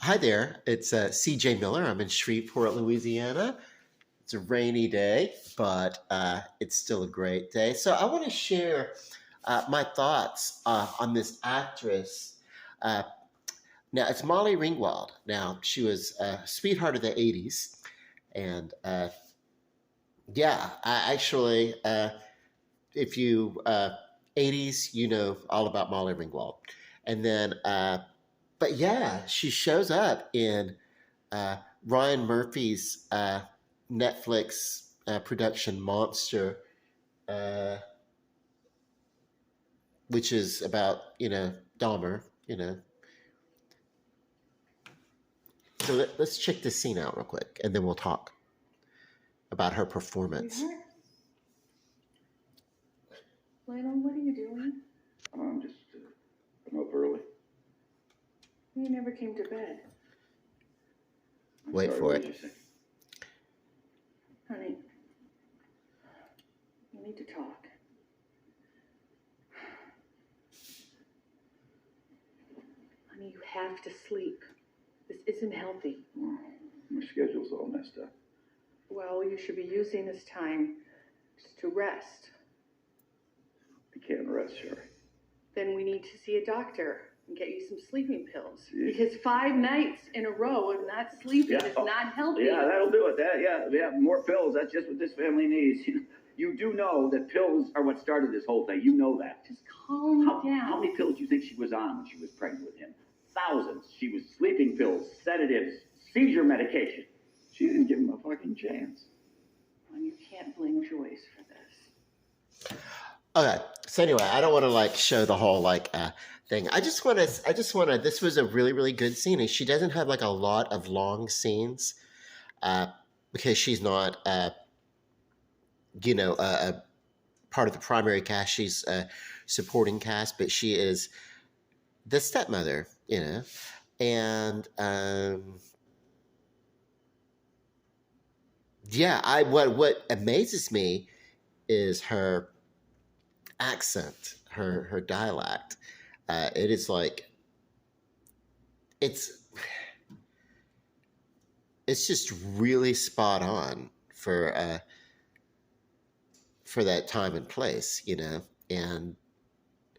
Hi there, it's CJ Miller. I'm in Shreveport, Louisiana. It's a rainy day, but it's still a great day. So I want to share my thoughts on this actress. Uh, Now, it's Molly Ringwald. Now, she was a sweetheart of the 80s. And yeah, I actually, if you 80s, you know all about Molly Ringwald. And then, but yeah, she shows up in uh, Ryan Murphy's Netflix production Monster, uh, which is about Dahmer. So let's check this scene out real quick, and then we'll talk about her performance. Sweetheart? Lionel, what are you doing? I'm just I'm up early. You never came to bed. Wait Sorry, for what it. did you say? Honey, we need to talk. Honey, you have to sleep. This isn't healthy. Well, my schedule's all messed up. Well, you should be using this time just to rest. I can't rest, Sherry. Then we need to see a doctor and get you some sleeping pills. Yeah. Because 5 nights in a row of not sleeping is not healthy. Yeah, that'll do it. Yeah, more pills. That's just what this family needs. You do know that pills are what started this whole thing. You know that. Just calm down. How many pills do you think she was on when she was pregnant with him? Thousands. She was sleeping pills, sedatives, seizure medication. She didn't give him a fucking chance. And you can't blame Joyce for this. Okay, so anyway, I don't want to show the whole thing. I just want to. This was a really really good scene, and she doesn't have a lot of long scenes, because she's not a part of the primary cast. She's a supporting cast, but she is the stepmother, and yeah, what amazes me is her accent, her dialect. It is it's just really spot on for that time and place, and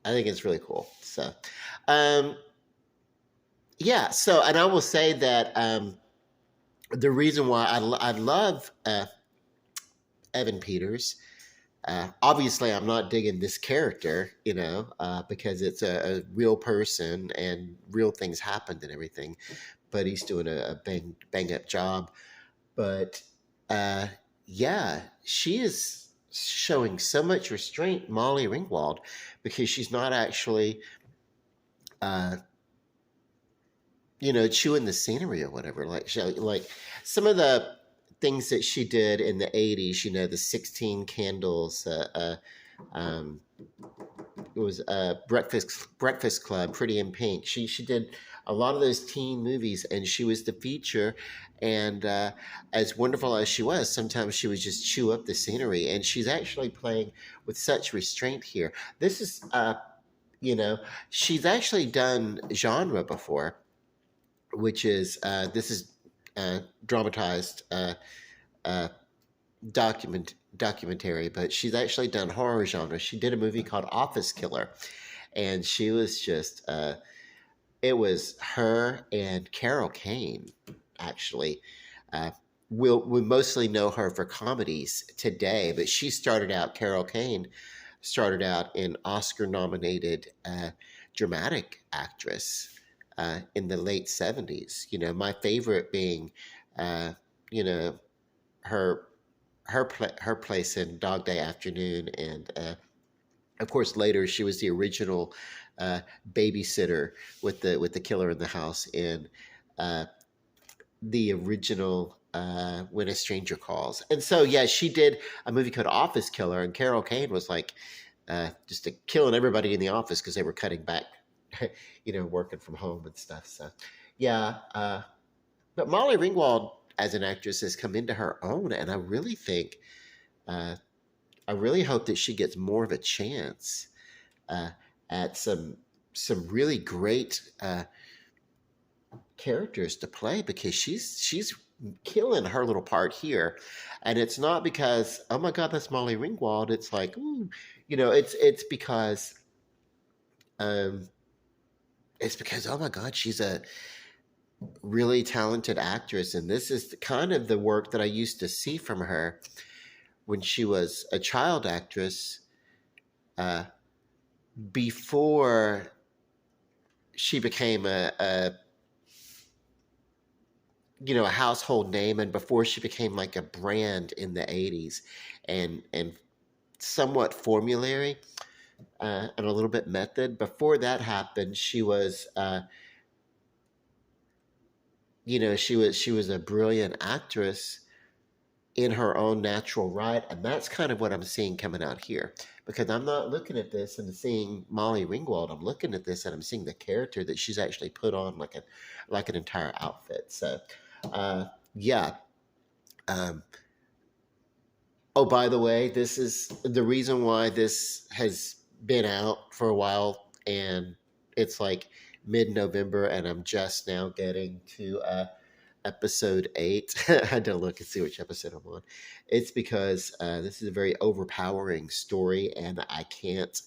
I think it's really cool. So, yeah. So, and I will say that the reason why I love Evan Peters. Obviously, I'm not digging this character, because it's a real person and real things happened and everything. But he's doing a bang up job. But yeah, she is showing so much restraint, Molly Ringwald, because she's not actually, chewing the scenery or whatever. Like some of the things that she did in the 80s, the 16 Candles, it was Breakfast Club, Pretty in Pink. She did a lot of those teen movies, and she was the feature. And as wonderful as she was, sometimes she would just chew up the scenery. And she's actually playing with such restraint here. This is, she's actually done genre before, which is this is dramatized documentary, but she's actually done horror genre. She did a movie called Office Killer, and she was just it was her and Carol Kane, actually. We mostly know her for comedies today, but Carol Kane started out in Oscar-nominated dramatic actress in the late 70s. My favorite being, her her place in Dog Day Afternoon, and of course later she was the original babysitter with the killer in the house in the original When a Stranger Calls. And so yeah, she did a movie called Office Killer, and Carol Kane was just killing everybody in the office because they were cutting back, working from home and stuff. So yeah, but Molly Ringwald as an actress has come into her own, and I really think, I really hope that she gets more of a chance at some really great characters to play because she's killing her little part here, and it's not because oh my god that's Molly Ringwald. It's like ooh, it's because um, it's because oh my god she's a really talented actress, and this is kind of the work that I used to see from her when she was a child actress uh, before she became a household name and before she became like a brand in the 80s and somewhat formulary and a little bit method. Before that happened, she was she was a brilliant actress in her own natural right, and that's kind of what I'm seeing coming out here. Because I'm not looking at this and seeing Molly Ringwald. I'm looking at this and I'm seeing the character that she's actually put on like an entire outfit. So, uh, yeah. Um, oh, by the way, this is the reason why this has been out for a while, and it's like mid-November, and I'm just now getting to episode 8. I had to look and see which episode I'm on. It's because this is a very overpowering story, and I can't.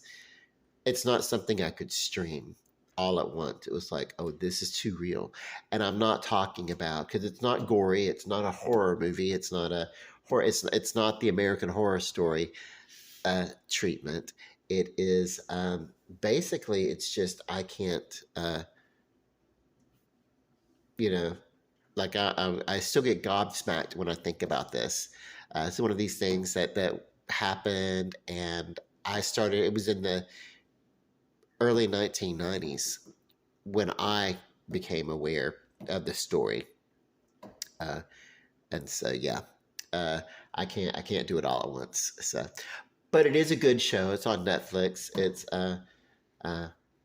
It's not something I could stream all at once. It was like, oh, this is too real, and I'm not talking about because it's not gory. It's not a horror movie. It's not a horror. It's not the American Horror Story treatment. It is basically. It's just I can't. You know like I still get gobsmacked when I think about this. It's one of these things that happened, and I started. It was in the early 1990s when I became aware of the story, uh, and so yeah, uh, I can't do it all at once. So, but it is a good show. It's on Netflix. It's uh,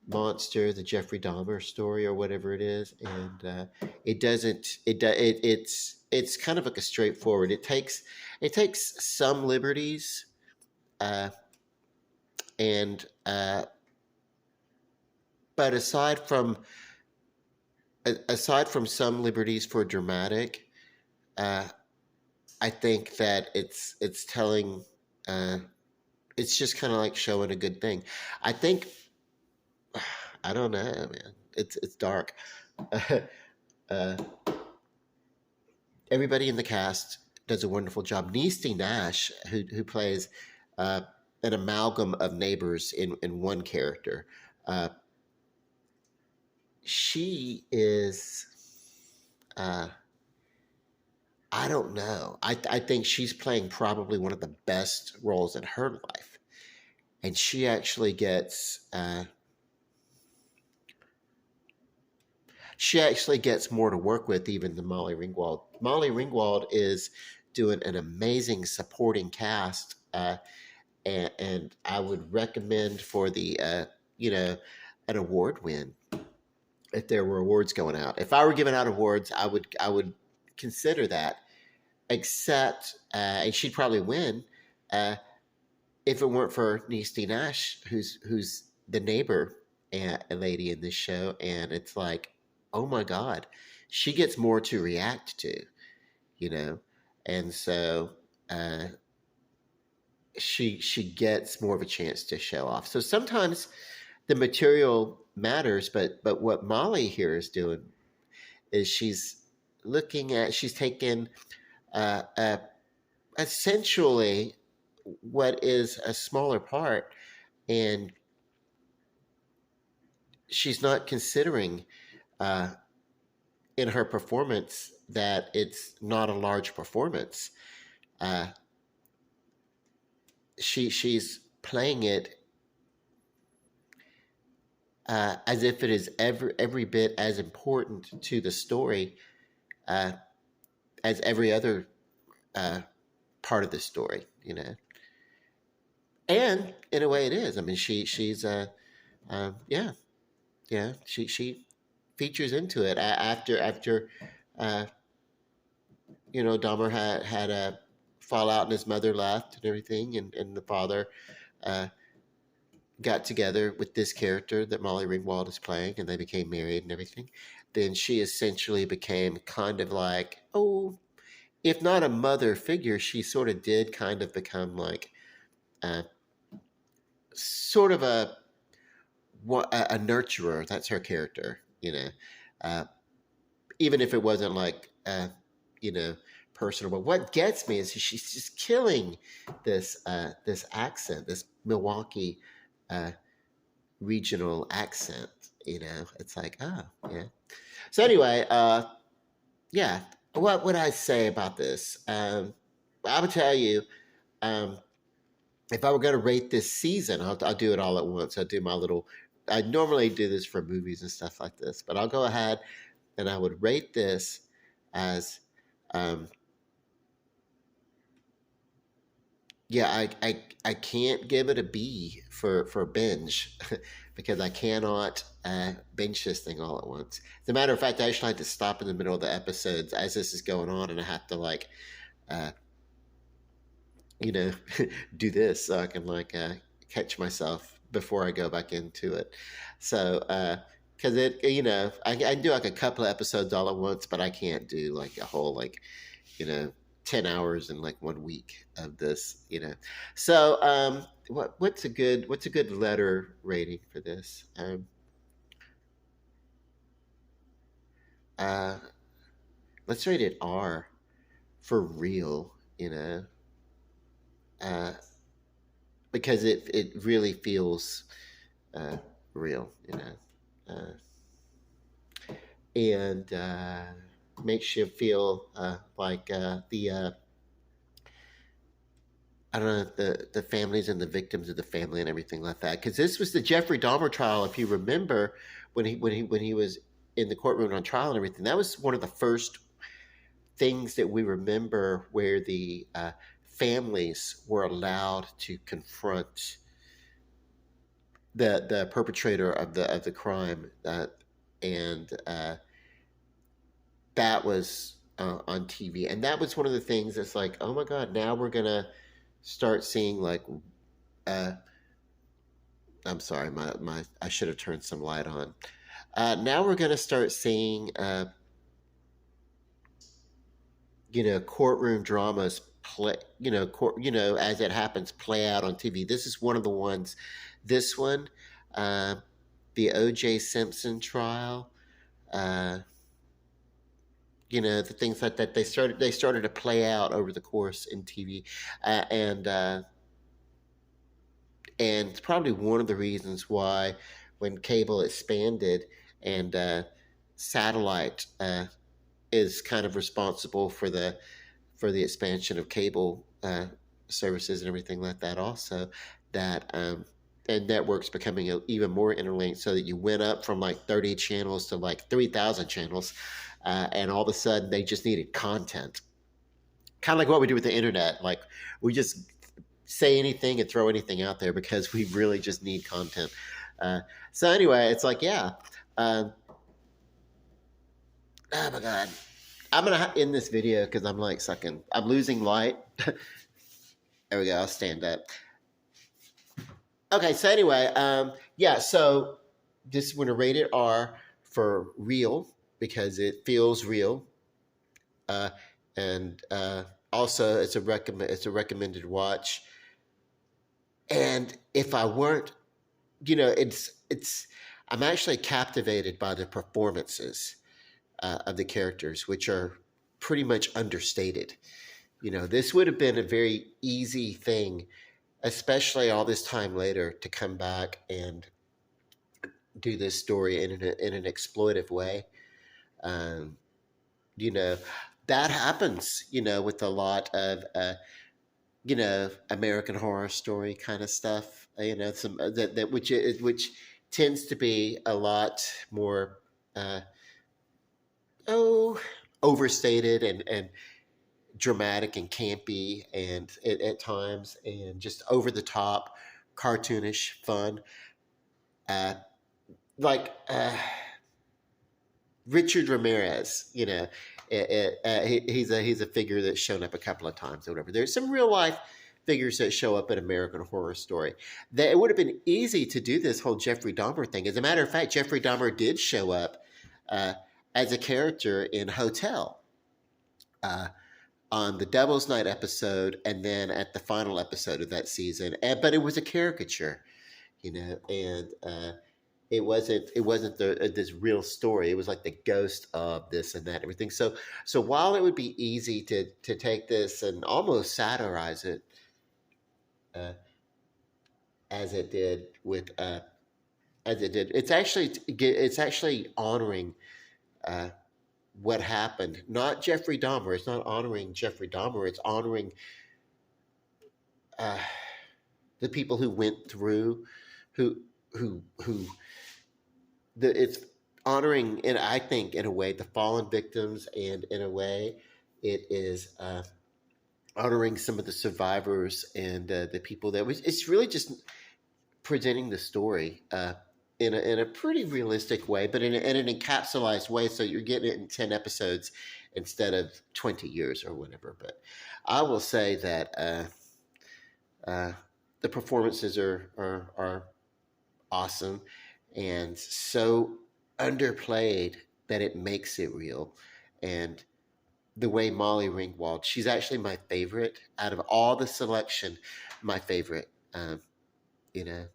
monster, the Jeffrey Dahmer story or whatever it is, and it doesn't. It's kind of like a straightforward. It takes some liberties, uh, and but aside from some liberties for dramatic, uh, I think that it's telling. It's just kind of like showing a good thing. I think I don't know, man. It's dark. uh, everybody in the cast does a wonderful job. Niecy Nash, who plays uh, an amalgam of neighbors in one character, uh, she is. Uh, I don't know. I think she's playing probably one of the best roles in her life, and she actually gets more to work with even than Molly Ringwald. Molly Ringwald is doing an amazing supporting cast, and I would recommend for the an award win if there were awards going out. If I were giving out awards, I would consider that. Except, and she'd probably win if it weren't for Niecy Nash, who's the neighbor a lady in this show, and it's like, oh my god, she gets more to react to, you know, and so uh, she gets more of a chance to show off. So sometimes the material matters, but what Molly here is doing is she's taking uh, essentially what is a smaller part, and she's not considering uh, in her performance that it's not a large performance. Uh, she's playing it as if it is every bit as important to the story uh, as every other uh, part of the story, And in a way, it is. I mean, she's yeah, yeah. She features into it after uh, Dahmer had a fallout and his mother left and everything, and the father uh, got together with this character that Molly Ringwald is playing, and they became married and everything. then she essentially became kind of like, oh, if not a mother figure, she sort of did kind of become like uh, sort of a nurturer. That's her character, uh, even if it wasn't like, you know, personal. But what gets me is she's just killing this accent, this Milwaukee uh, regional accent. It's like, oh, yeah. So anyway, yeah. What would I say about this? I would tell you, um, if I were going to rate this season, I'll do it all at once. I'll do my little. I normally do this for movies and stuff like this, but I'll go ahead and I would rate this as, um, yeah, I can't give it a B for binge because I cannot binge this thing all at once. As a matter of fact, I actually had to stop in the middle of the episodes as this is going on, and I have to like, uh, you know, do this so I can like catch myself before I go back into it. So, because I can do like a couple of episodes all at once, but I can't do like a whole like, you know, 10 hours in like 1 week of this. So, what's a good letter rating for this? Uh, let's rate it R for real. Uh, because it really feels real, and makes you feel like the I don't know, the families and the victims of the family and everything like that. Because this was the Jeffrey Dahmer trial, if you remember, when he was in the courtroom on trial and everything. That was one of the first things that we remember where the families were allowed to confront the perpetrator of the crime, and that was on TV, and that was one of the things that's like, oh my God, now we're gonna start seeing like, uh, I'm sorry, my I should have turned some light on. Now we're gonna start seeing, courtroom dramas play, as it happens, play out on TV. This is one of the ones. This one, uh, the O.J. Simpson trial. Uh, the things like that they started to play out over the course in TV, and it's probably one of the reasons why when cable expanded and satellite is kind of responsible for the expansion of cable services and everything like that also, that and networks becoming even more interlinked, so that you went up from like 30 channels to like 3,000 channels, and all of a sudden they just needed content, kind of like what we do with the internet. Like, we just say anything and throw anything out there because we really just need content. So anyway, it's like, yeah. Oh my God. I'm going to end this video because I'm losing light. There we go. I'll stand up. Okay. So anyway, yeah. So this is going to rate it R for real because it feels real. And also it's a recommended watch. And if I weren't, I'm actually captivated by the performances of the characters, which are pretty much understated. This would have been a very easy thing, especially all this time later, to come back and do this story in an exploitive way. Um, that happens, with a lot of, American Horror Story kind of stuff. Some that which tends to be a lot more overstated and dramatic and campy, and at times, and just over the top, cartoonish fun. Uh, like Richard Ramirez, he's a figure that's shown up a couple of times or whatever. There's some real life figures that show up in American Horror Story. That it would have been easy to do this whole Jeffrey Dahmer thing. As a matter of fact, Jeffrey Dahmer did show up as a character in Hotel. Uh, on the Devil's Night episode, and then at the final episode of that season. But it was a caricature, and it wasn't this real story. It was like the ghost of this and that, everything. So while it would be easy to take this and almost satirize it, uh, as it did with as it did, it's actually honoring. Uh, what happened. Not Jeffrey Dahmer. It's not honoring Jeffrey Dahmer. It's honoring uh, the people who went through, who. It's honoring, and I think in a way, the fallen victims, and in a way, it is honoring some of the survivors and the people that was. It's really just presenting the story. In a pretty realistic way, but in an encapsulated way, so you're getting it in 10 episodes instead of 20 years or whatever. But I will say that the performances are awesome and so underplayed that it makes it real. And the way Molly Ringwald, she's actually my favorite out of all the selection, my favorite. You know,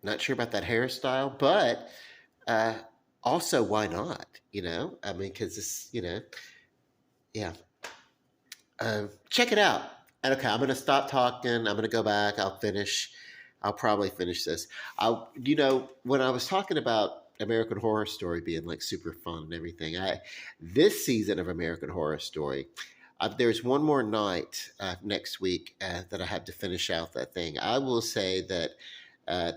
Not sure about that hairstyle, but uh, also why not? I mean, because yeah. Check it out. And okay, I'm gonna stop talking. I'm gonna go back. I'll finish. I'll probably finish this. When I was talking about American Horror Story being like super fun and everything, this season of American Horror Story, there's one more night next week that I have to finish out that thing. I will say that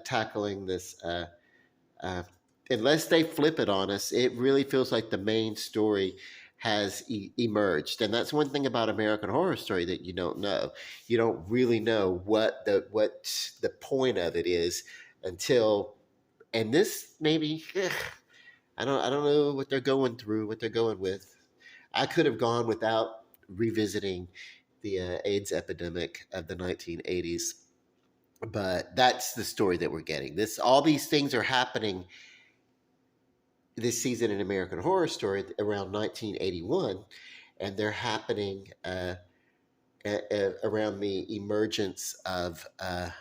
tackling this, unless they flip it on us, it really feels like the main story has emerged. And that's one thing about American Horror Story that you don't know. You don't really know what the point of it is until, and this maybe, I don't know what they're going through, what they're going with. I could have gone without revisiting the AIDS epidemic of the 1980s, but that's the story that we're getting. All these things are happening this season in American Horror Story around 1981, and they're happening around the emergence of a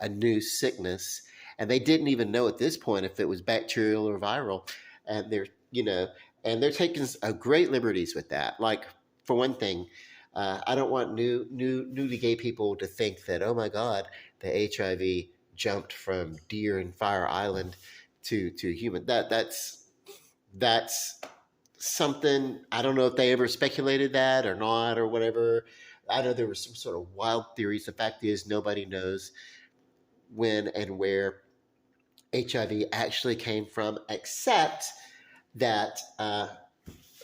new sickness, and they didn't even know at this point if it was bacterial or viral, and they're taking great liberties with that. Like, for one thing, I don't want newly gay people to think that, oh my God, the HIV jumped from deer and Fire Island to human. That's something. I don't know if they ever speculated that or not or whatever. I know there were some sort of wild theories. The fact is, nobody knows when and where HIV actually came from, except that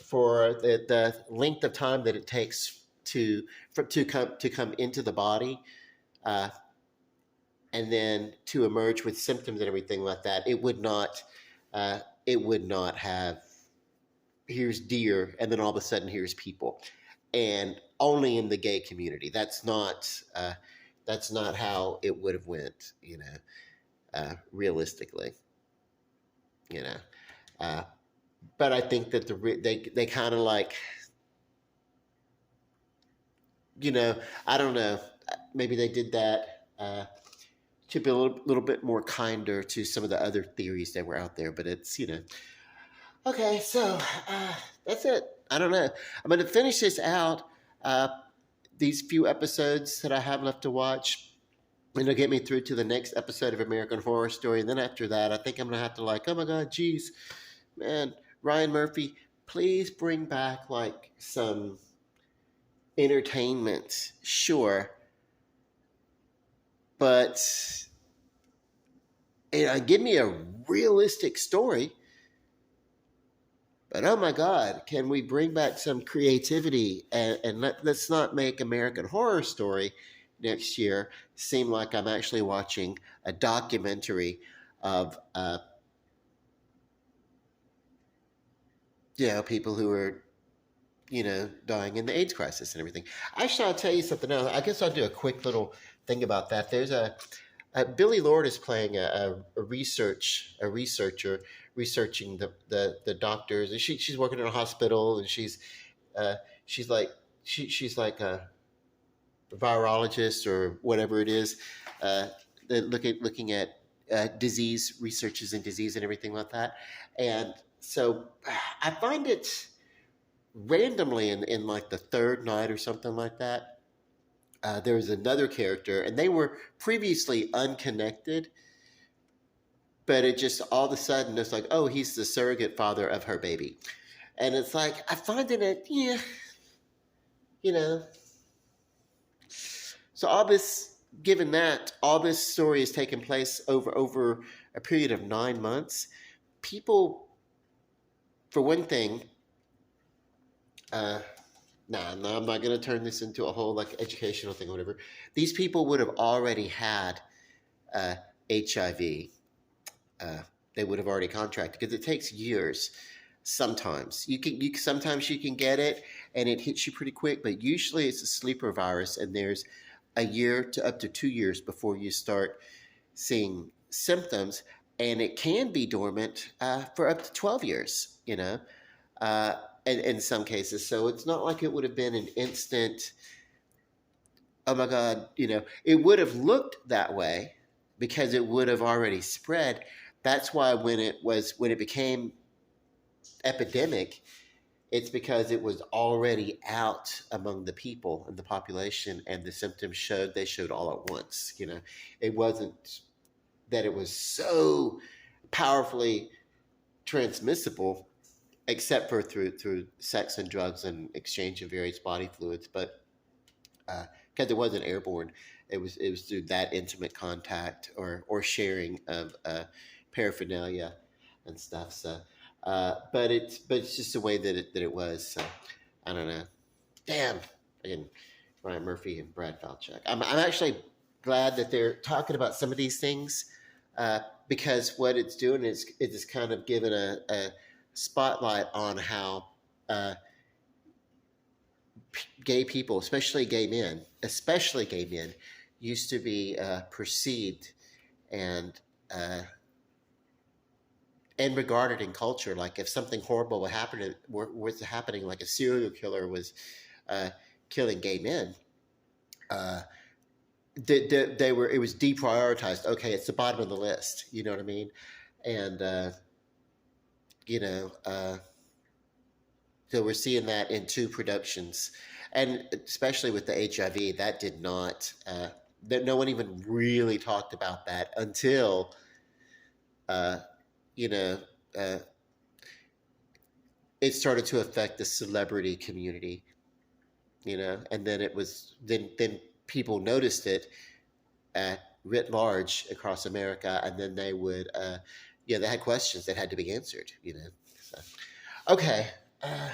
for the length of time that it takes to come into the body, and then to emerge with symptoms and everything like that, it would not have, here's deer and then all of a sudden here's people, and only in the gay community. That's not how it would have went, realistically, but I think that they kind of like, I don't know, maybe they did that to be a little bit more kinder to some of the other theories that were out there. But it's, okay, so that's it. I don't know. I'm going to finish this out, these few episodes that I have left to watch, and it'll get me through to the next episode of American Horror Story. And then after that, I think I'm going to have to oh my God, geez, man, Ryan Murphy, please bring back like some entertainment, sure, but give me a realistic story. But oh my God, can we bring back some creativity, and let's not make American Horror Story next year seem like I'm actually watching a documentary of people who are dying in the AIDS crisis and everything. Actually, I'll tell you something else. I guess I'll do a quick little thing about that. There's Billy Lord is playing a researcher researching the doctors, and she's working in a hospital, and uh, she's like she's like a virologist or whatever it is, uh, looking at disease researches and disease and everything like that. And so I find it randomly in like the third night or something like that. There was another character, and they were previously unconnected, but it just all of a sudden it's like, oh, he's the surrogate father of her baby, and it's like I find it, yeah, you know. So all this, given that all this story has taken place over a period of 9 months, people, for one thing, uh, I'm not going to turn this into a whole like educational thing or whatever. These people would have already had HIV. They would have already contracted because it takes years. Sometimes sometimes you can get it and it hits you pretty quick, but usually it's a sleeper virus, and there's a year to up to 2 years before you start seeing symptoms, and it can be dormant for up to 12 years. Uh, in some cases. So it's not like it would have been an instant, oh my God, it would have looked that way because it would have already spread. That's why when it became epidemic, it's because it was already out among the people and the population, and the symptoms showed all at once. It wasn't that it was so powerfully transmissible, except for through sex and drugs and exchange of various body fluids, but because it wasn't airborne, it was through that intimate contact or sharing of paraphernalia and stuff. So, but it's just the way that it was. So I don't know. Damn, again, Ryan Murphy and Brad Falchuk. I'm actually glad that they're talking about some of these things, because what it's doing is it's kind of giving a spotlight on how gay people, especially gay men, used to be perceived and uh, and regarded in culture. Like if something horrible was happening, like a serial killer was killing gay men, uh, they were it was deprioritized. Okay, it's the bottom of the list. You know what I mean? And you know. So we're seeing that in two productions, and especially with the HIV, that did not. That no one even really talked about that until, uh, you know, uh, it started to affect the celebrity community. And then then people noticed it writ large across America, and then they would, they had questions that had to be answered. So. Okay. Uh,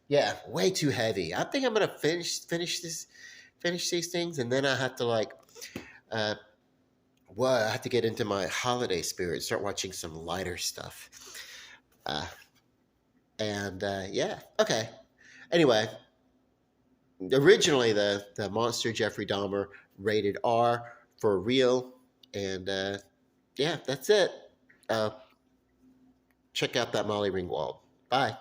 yeah, way too heavy. I think I'm gonna finish these things, and then I have to uh, I have to get into my holiday spirit, start watching some lighter stuff. Uh, and yeah, okay. Anyway, originally the monster Jeffrey Dahmer, rated R for real, and yeah, that's it. Uh, check out that Molly Ringwald. Bye.